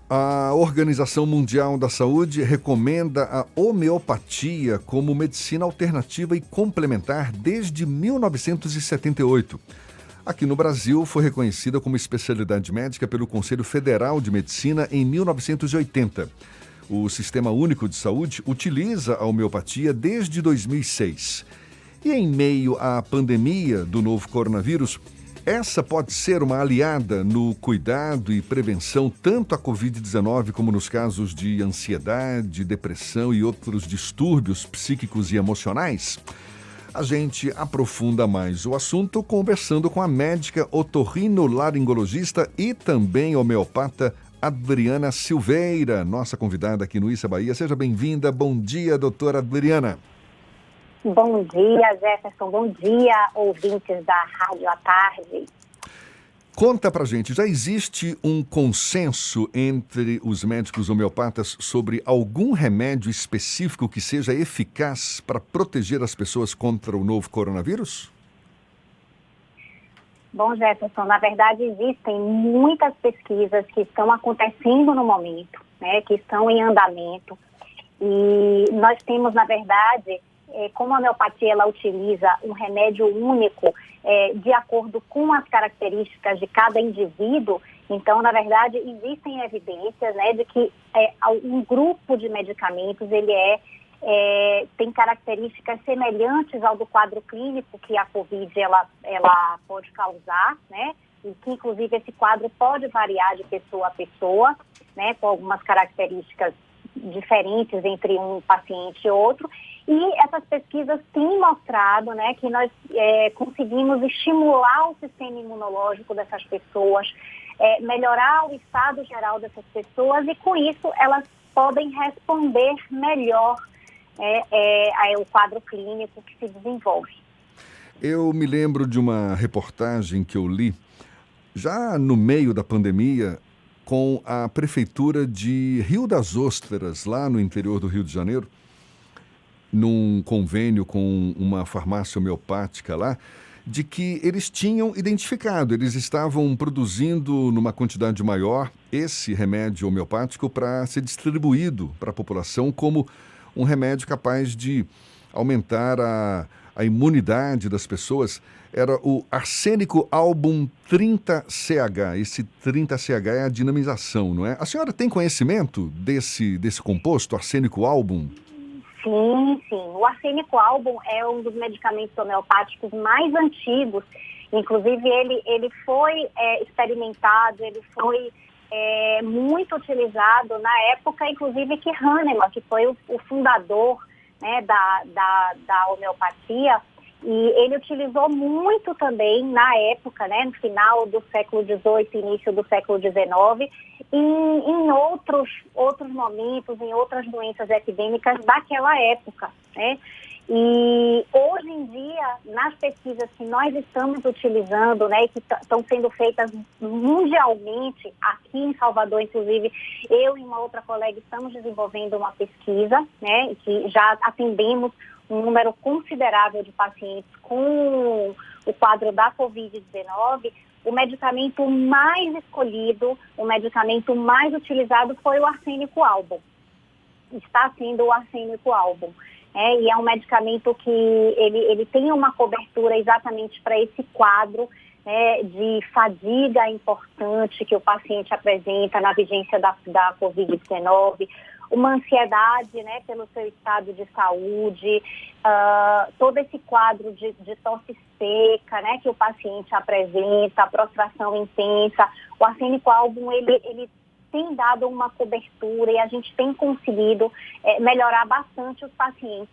A Organização Mundial da Saúde recomenda a homeopatia como medicina alternativa e complementar desde 1978. Aqui no Brasil, foi reconhecida como especialidade médica pelo Conselho Federal de Medicina em 1980. O Sistema Único de Saúde utiliza a homeopatia desde 2006. E em meio à pandemia do novo coronavírus, essa pode ser uma aliada no cuidado e prevenção tanto à Covid-19 como nos casos de ansiedade, depressão e outros distúrbios psíquicos e emocionais? A gente aprofunda mais o assunto conversando com a médica otorrinolaringologista e também homeopata Adriana Silveira, nossa convidada aqui no Issa Bahia. Seja bem-vinda. Bom dia, doutora Adriana. Bom dia, Jefferson. Bom dia, ouvintes da Rádio à Tarde. Conta pra gente, já existe um consenso entre os médicos homeopatas sobre algum remédio específico que seja eficaz para proteger as pessoas contra o novo coronavírus? Bom, Jefferson, na verdade existem muitas pesquisas que estão acontecendo no momento, né, que estão em andamento. E nós temos, na verdade, como a homeopatia ela utiliza um remédio único de acordo com as características de cada indivíduo, então, na verdade, existem evidências, né, de que um grupo de medicamentos ele tem características semelhantes ao do quadro clínico que a Covid ela pode causar, né, e que, inclusive, esse quadro pode variar de pessoa a pessoa, né, com algumas características diferentes entre um paciente e outro. E essas pesquisas têm mostrado, né, que nós conseguimos estimular o sistema imunológico dessas pessoas, melhorar o estado geral dessas pessoas e, com isso, elas podem responder melhor ao quadro clínico que se desenvolve. Eu me lembro de uma reportagem que eu li, já no meio da pandemia, com a prefeitura de Rio das Ostras, lá no interior do Rio de Janeiro, num convênio com uma farmácia homeopática lá, de que eles tinham identificado, eles estavam produzindo numa quantidade maior esse remédio homeopático para ser distribuído para a população como um remédio capaz de aumentar a imunidade das pessoas. Era o arsênico album 30CH. Esse 30CH é a dinamização, não é? A senhora tem conhecimento desse composto, arsênico album? Sim, sim. O arsênico album é um dos medicamentos homeopáticos mais antigos. Inclusive, ele foi experimentado, ele foi muito utilizado na época, inclusive, que Hahnemann, que foi o fundador, né, da homeopatia, e ele utilizou muito também na época, né, no final do século XVIII, início do século XIX, em outros momentos, em outras doenças epidêmicas daquela época, né? E hoje em dia, nas pesquisas que nós estamos utilizando, né, que estão sendo feitas mundialmente, aqui em Salvador, inclusive, eu e uma outra colega estamos desenvolvendo uma pesquisa, né, que já atendemos um número considerável de pacientes com o quadro da Covid-19, o medicamento mais escolhido, o medicamento mais utilizado foi o arsênico album. Está sendo o arsênico album. E é um medicamento que ele tem uma cobertura exatamente para esse quadro, né, de fadiga importante que o paciente apresenta na vigência da Covid-19, uma ansiedade, né, pelo seu estado de saúde, todo esse quadro de tosse seca, né, que o paciente apresenta, a prostração intensa. O arsênico album, ele tem dado uma cobertura e a gente tem conseguido melhorar bastante os pacientes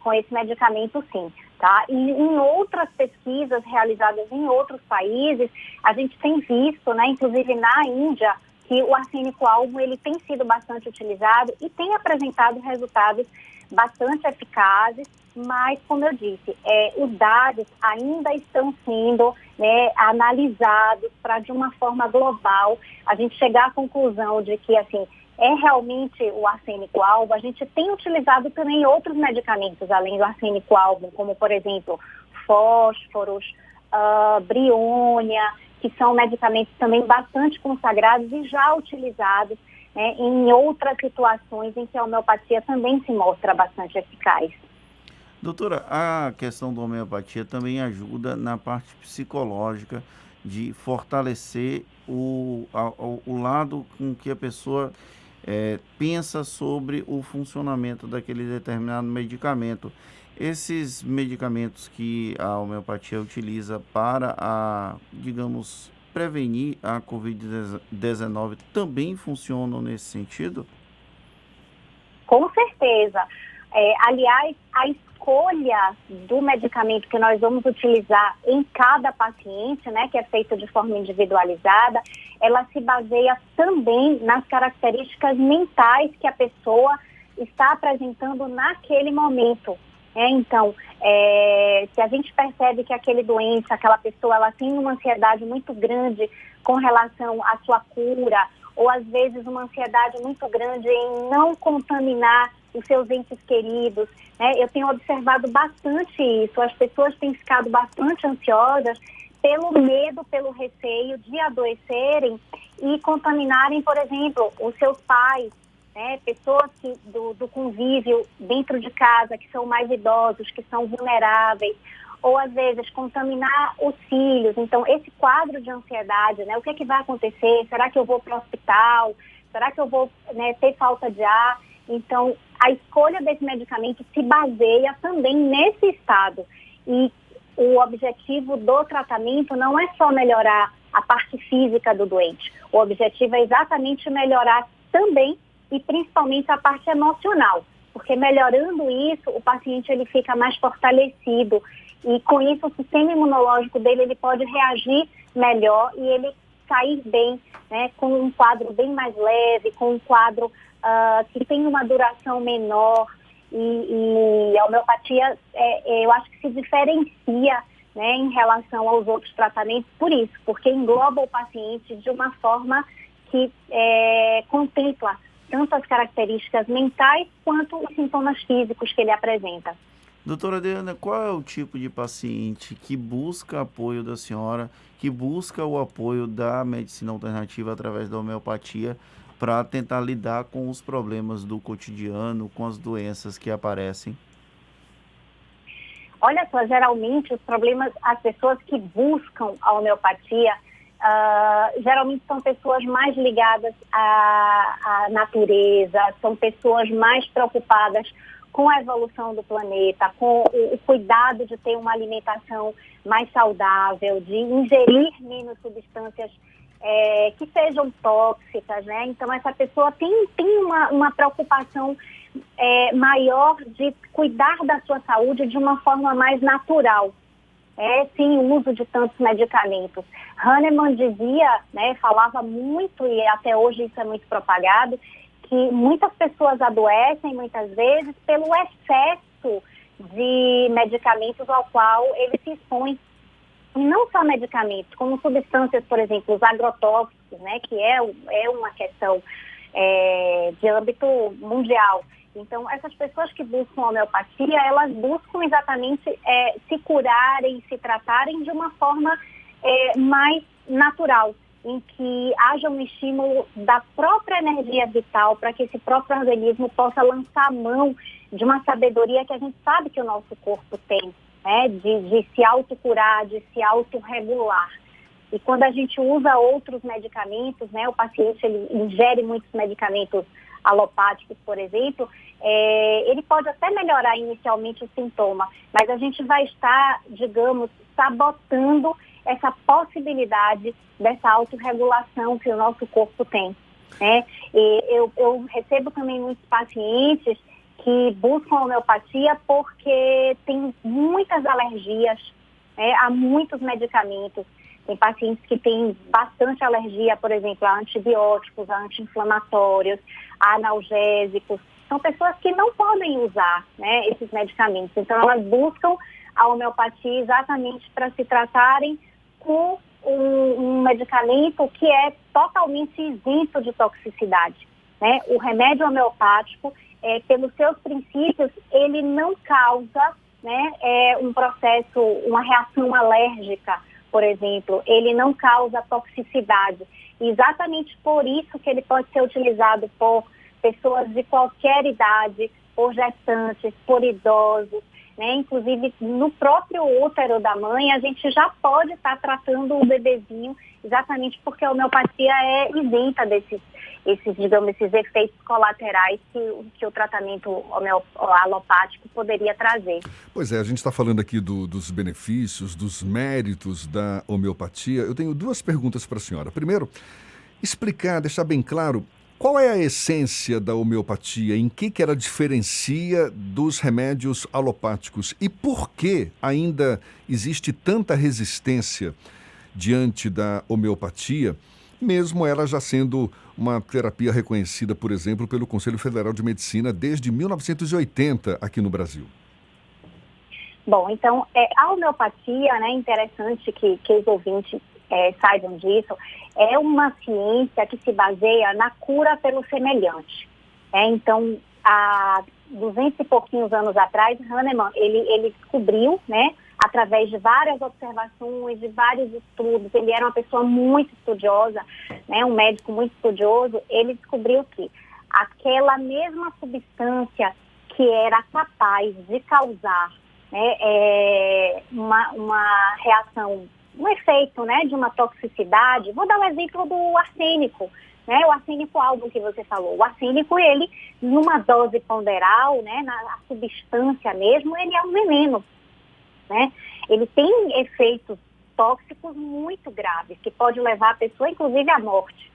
com esse medicamento, sim. Tá? E em outras pesquisas realizadas em outros países, a gente tem visto, né, inclusive na Índia, que o arsênico album ele tem sido bastante utilizado e tem apresentado resultados bastante eficazes, mas, como eu disse, os dados ainda estão sendo, né, analisados para, de uma forma global, a gente chegar à conclusão de que, assim, é realmente o arsênico album. A gente tem utilizado também outros medicamentos, além do arsênico album, como, por exemplo, fósforos, briônia, que são medicamentos também bastante consagrados e já utilizados, né, em outras situações em que a homeopatia também se mostra bastante eficaz. Doutora, a questão da homeopatia também ajuda na parte psicológica de fortalecer o lado com que a pessoa pensa sobre o funcionamento daquele determinado medicamento. Esses medicamentos que a homeopatia utiliza para digamos, prevenir a Covid-19 também funcionam nesse sentido? Com certeza. Aliás, a escolha do medicamento que nós vamos utilizar em cada paciente, né, que é feito de forma individualizada, ela se baseia também nas características mentais que a pessoa está apresentando naquele momento. Então, se a gente percebe que aquela pessoa, ela tem uma ansiedade muito grande com relação à sua cura, ou às vezes uma ansiedade muito grande em não contaminar os seus entes queridos, né? Eu tenho observado bastante isso. As pessoas têm ficado bastante ansiosas pelo medo, pelo receio de adoecerem e contaminarem, por exemplo, os seus pais, né? Pessoas do convívio dentro de casa, que são mais idosos, que são vulneráveis, ou às vezes contaminar os filhos. Então, esse quadro de ansiedade, né? O que é que vai acontecer? Será que eu vou para o hospital? Será que eu vou, né, ter falta de ar? Então, a escolha desse medicamento se baseia também nesse estado. E o objetivo do tratamento não é só melhorar a parte física do doente. O objetivo é exatamente melhorar também e principalmente a parte emocional. Porque melhorando isso, o paciente ele fica mais fortalecido. E com isso, o sistema imunológico dele ele pode reagir melhor e ele sair bem, né, com um quadro bem mais leve, com um quadro que tem uma duração menor. E a homeopatia, eu acho que se diferencia, né, em relação aos outros tratamentos por isso, porque engloba o paciente de uma forma que contempla tanto as características mentais quanto os sintomas físicos que ele apresenta. Doutora Adriana, qual é o tipo de paciente que busca apoio da senhora, que busca o apoio da medicina alternativa através da homeopatia para tentar lidar com os problemas do cotidiano, com as doenças que aparecem? Olha só, geralmente os problemas, as pessoas que buscam a homeopatia, geralmente são pessoas mais ligadas à natureza, são pessoas mais preocupadas com a evolução do planeta, com o cuidado de ter uma alimentação mais saudável, de ingerir menos substâncias que sejam tóxicas, né? Então, essa pessoa tem uma preocupação maior de cuidar da sua saúde de uma forma mais natural, sem o uso de tantos medicamentos. Hahnemann dizia, né, falava muito, e até hoje isso é muito propagado, que muitas pessoas adoecem, muitas vezes, pelo excesso de medicamentos ao qual eles se expõem. E não só medicamentos, como substâncias, por exemplo, os agrotóxicos, né, que é uma questão de âmbito mundial. Então, essas pessoas que buscam homeopatia, elas buscam exatamente se curarem, se tratarem de uma forma mais natural, em que haja um estímulo da própria energia vital para que esse próprio organismo possa lançar a mão de uma sabedoria que a gente sabe que o nosso corpo tem, né, de se autocurar, de se autorregular. E quando a gente usa outros medicamentos, né, o paciente ele ingere muitos medicamentos alopáticos, por exemplo, ele pode até melhorar inicialmente o sintoma, mas a gente vai estar, digamos, sabotando essa possibilidade dessa autorregulação que o nosso corpo tem, né? E eu recebo também muitos pacientes que buscam a homeopatia porque tem muitas alergias, né, a muitos medicamentos. Tem pacientes que têm bastante alergia, por exemplo, a antibióticos, a anti-inflamatórios, a analgésicos. São pessoas que não podem usar, né, esses medicamentos. Então, elas buscam a homeopatia exatamente para se tratarem com um medicamento que é totalmente isento de toxicidade, né? O remédio homeopático, pelos seus princípios, ele não causa, né, um processo, uma reação alérgica por exemplo, ele não causa toxicidade. Exatamente por isso que ele pode ser utilizado por pessoas de qualquer idade, por gestantes, por idosos, né? Inclusive, no próprio útero da mãe, a gente já pode estar tratando o bebezinho, exatamente porque a homeopatia é isenta esses efeitos colaterais que o tratamento alopático poderia trazer. Pois é, a gente está falando aqui dos benefícios, dos méritos da homeopatia. Eu tenho duas perguntas para a senhora. Primeiro, explicar, deixar bem claro qual é a essência da homeopatia, em que ela diferencia dos remédios alopáticos e por que ainda existe tanta resistência diante da homeopatia, mesmo ela já sendo uma terapia reconhecida, por exemplo, pelo Conselho Federal de Medicina desde 1980 aqui no Brasil. Bom, então, a homeopatia, né, interessante que os ouvintes saibam disso, é uma ciência que se baseia na cura pelo semelhante. Então, há 200 e pouquinhos anos atrás, Hahnemann, ele descobriu, né, através de várias observações, de vários estudos, ele era uma pessoa muito estudiosa, né, um médico muito estudioso, ele descobriu que aquela mesma substância que era capaz de causar, né, uma reação, um efeito, né, de uma toxicidade. Vou dar um exemplo do arsênico, né, o arsênico álbum que você falou. O arsênico, ele, numa dose ponderal, né, na substância mesmo, ele é um veneno, né? Ele tem efeitos tóxicos muito graves, que pode levar a pessoa, inclusive, à morte,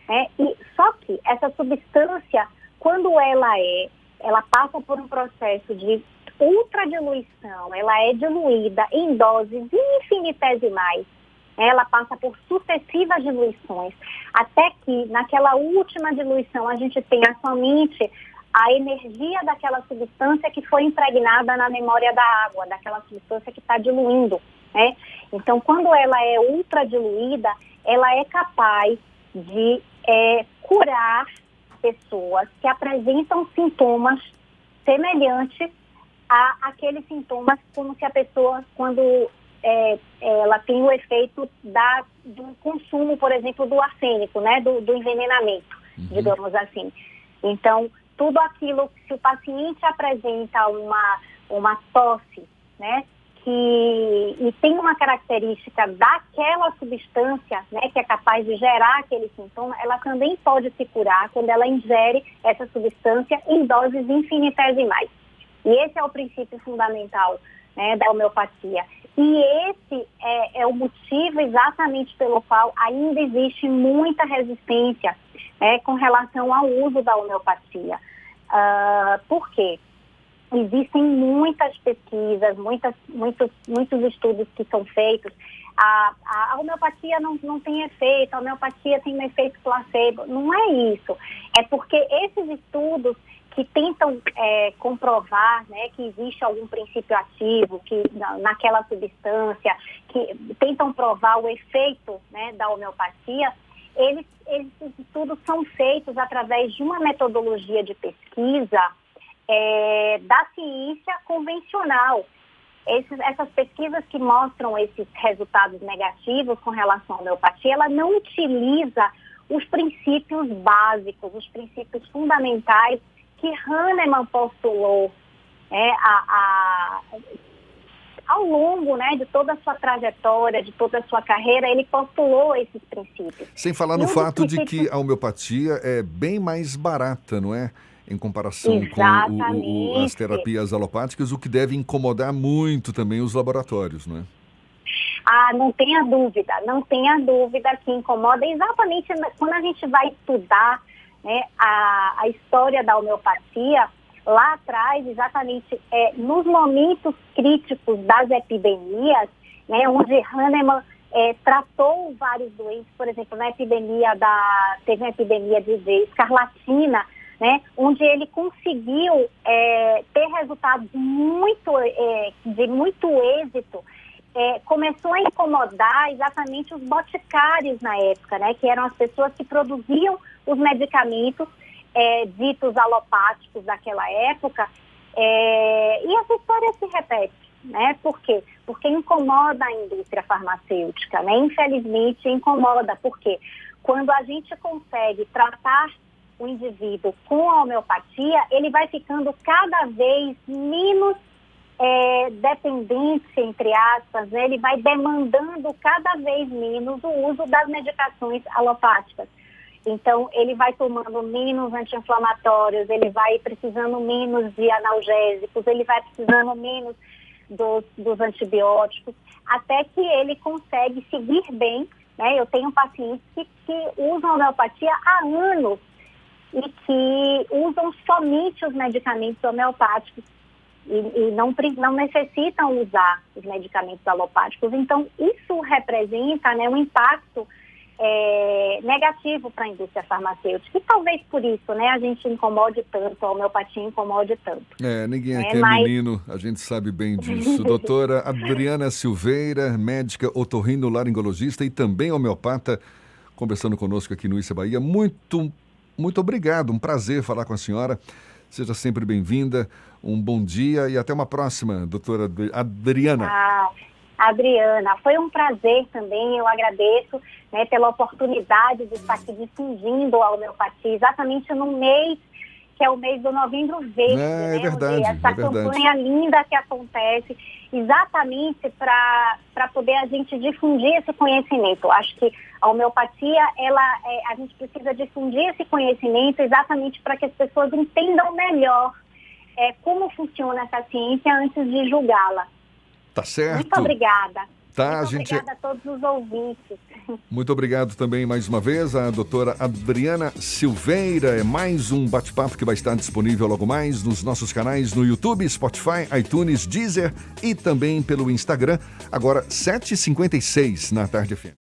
né? E, só que essa substância, quando ela passa por um processo de ultradiluição, ela é diluída em doses infinitesimais, ela passa por sucessivas diluições, até que naquela última diluição a gente tenha somente a energia daquela substância que foi impregnada na memória da água, daquela substância que está diluindo, né? Então, quando ela é ultradiluída, ela é capaz de curar pessoas que apresentam sintomas semelhantes aqueles sintomas, como se a pessoa, quando ela tem o efeito do consumo, por exemplo, do arsênico, né, do envenenamento, digamos assim. Então, tudo aquilo, se o paciente apresenta uma tosse, né, e tem uma característica daquela substância, né, que é capaz de gerar aquele sintoma, ela também pode se curar quando ela ingere essa substância em doses infinitesimais. E esse é o princípio fundamental, né, da homeopatia. E esse é o motivo exatamente pelo qual ainda existe muita resistência, né, com relação ao uso da homeopatia. Por quê? Existem muitas pesquisas, muitos estudos que são feitos. A homeopatia não tem efeito, a homeopatia tem um efeito placebo. Não é isso. É porque esses estudos que tentam comprovar, né, que existe algum princípio ativo naquela substância, que tentam provar o efeito, né, da homeopatia, esses estudos são feitos através de uma metodologia de pesquisa da ciência convencional. Essas pesquisas que mostram esses resultados negativos com relação à homeopatia, ela não utiliza os princípios básicos, os princípios fundamentais que Hahnemann postulou ao longo, né, de toda a sua trajetória, de toda a sua carreira, ele postulou esses princípios. Sem falar no fato de que a homeopatia é bem mais barata, não é? Em comparação com as terapias alopáticas, o que deve incomodar muito também os laboratórios, não é? Não tenha dúvida que incomoda exatamente quando a gente vai estudar, né, a história da homeopatia, lá atrás, exatamente nos momentos críticos das epidemias, né, onde Hahnemann tratou vários doentes, por exemplo, teve uma epidemia de escarlatina, né, onde ele conseguiu ter resultados de muito êxito. Começou a incomodar exatamente os boticários na época, né, que eram as pessoas que produziam os medicamentos ditos alopáticos daquela época, e essa história se repete, né? Por quê? Porque incomoda a indústria farmacêutica, né? Infelizmente incomoda, porque quando a gente consegue tratar o indivíduo com a homeopatia, ele vai ficando cada vez menos dependência, entre aspas, né? Ele vai demandando cada vez menos o uso das medicações alopáticas. Então, ele vai tomando menos anti-inflamatórios, ele vai precisando menos de analgésicos, ele vai precisando menos dos antibióticos, até que ele consegue seguir bem, né? Eu tenho pacientes que usam homeopatia há anos e que usam somente os medicamentos homeopáticos e não necessitam usar os medicamentos alopáticos. Então, isso representa, né, um impacto negativo para a indústria farmacêutica. E talvez por isso, né, a gente incomode tanto, a homeopatia incomode tanto. Ninguém aqui é menino, a gente sabe bem disso. Doutora Adriana Silveira, médica otorrinolaringologista e também homeopata, conversando conosco aqui no Issa Bahia. Muito obrigado, um prazer falar com a senhora. Seja sempre bem-vinda, um bom dia e até uma próxima, doutora Adriana. Adriana, foi um prazer também, eu agradeço, né, pela oportunidade de estar aqui difundindo a homeopatia, exatamente no mês, que é o mês do Novembro Verde, né? É verdade, essa campanha linda que acontece, exatamente para poder a gente difundir esse conhecimento. Acho que a homeopatia, a gente precisa difundir esse conhecimento exatamente para que as pessoas entendam melhor como funciona essa ciência antes de julgá-la. Tá certo. Muito obrigada. Obrigada a todos os ouvintes. Muito obrigado também mais uma vez a doutora Adriana Silveira. É mais um bate-papo que vai estar disponível logo mais nos nossos canais no YouTube, Spotify, iTunes, Deezer e também pelo Instagram. Agora 7h56 na Tarde FM.